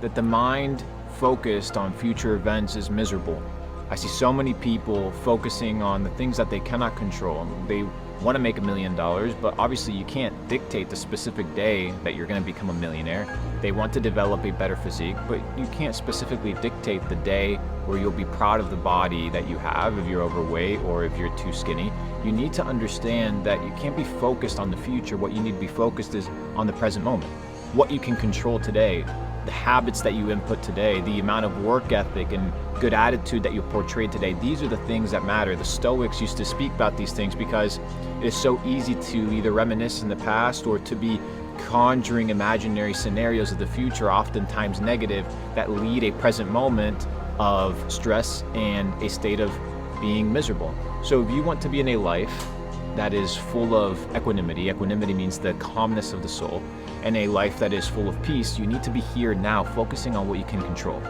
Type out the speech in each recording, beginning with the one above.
that the mind focused on future events is miserable. I see so many people focusing on the things that they cannot control. They want to make $1 million, but obviously you can't dictate the specific day that you're going to become a millionaire. They want to develop a better physique, but you can't specifically dictate the day where you'll be proud of the body that you have if you're overweight or if you're too skinny. You need to understand that you can't be focused on the future. What you need to be focused is on the present moment. What you can control today, the habits that you input today, the amount of work ethic and good attitude that you portray today. These are the things that matter. The Stoics used to speak about these things because it is so easy to either reminisce in the past or to be conjuring imaginary scenarios of the future, oftentimes negative, that lead a present moment of stress and a state of being miserable. So if you want to be in a life that is full of equanimity means the calmness of the soul, and a life that is full of peace, you need to be here now, focusing on what you can control.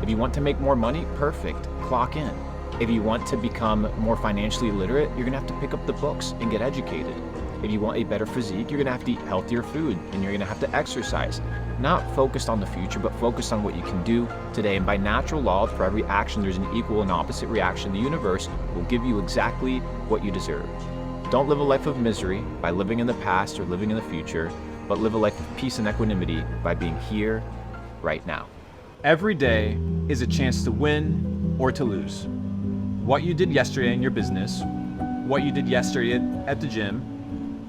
If you want to make more money, perfect, clock in. If you want to become more financially literate, you're gonna have to pick up the books and get educated. If you want a better physique, you're gonna have to eat healthier food and you're gonna have to exercise. Not focused on the future, but focused on what you can do today. And by natural law, for every action, there's an equal and opposite reaction. The universe will give you exactly what you deserve. Don't live a life of misery by living in the past or living in the future, but live a life of peace and equanimity by being here, right now. Every day is a chance to win or to lose. What you did yesterday in your business, what you did yesterday at the gym,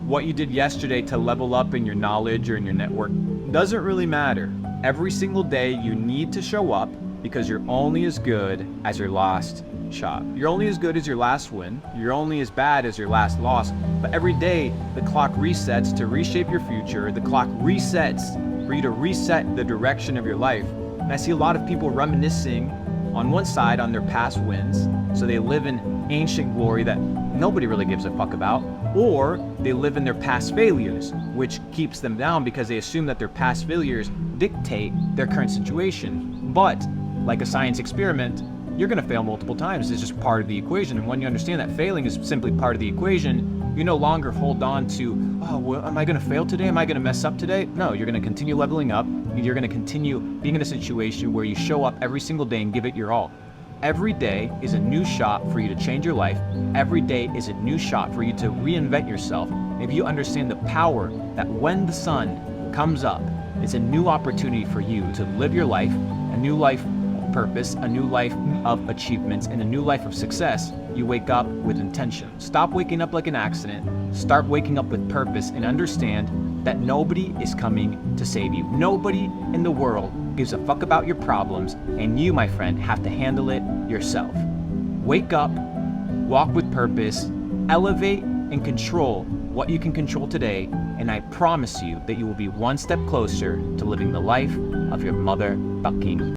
what you did yesterday to level up in your knowledge or in your network, doesn't really matter. Every single day you need to show up because you're only as good as your last shot. You're only as good as your last win. You're only as bad as your last loss. But every day the clock resets to reshape your future. The clock resets for you to reset the direction of your life. And I see a lot of people reminiscing on one side on their past wins. So they live in ancient glory that nobody really gives a fuck about. Or they live in their past failures, which keeps them down because they assume that their past failures dictate their current situation. But like a science experiment, you're gonna fail multiple times. It's just part of the equation. And when you understand that failing is simply part of the equation, you no longer hold on to, oh, well, am I gonna fail today? Am I gonna mess up today? No, you're gonna continue leveling up. You're gonna continue being in a situation where you show up every single day and give it your all. Every day is a new shot for you to change your life. Every day is a new shot for you to reinvent yourself. If you understand the power that when the sun comes up, it's a new opportunity for you to live your life, a new life of purpose, a new life of achievements, and a new life of success. You wake up with intention. Stop waking up like an accident. Start waking up with purpose and understand that nobody is coming to save you. Nobody in the world gives a fuck about your problems, and you, my friend, have to handle it yourself. Wake up, walk with purpose, elevate and control what you can control today, and I promise you that you will be one step closer to living the life of your motherfucking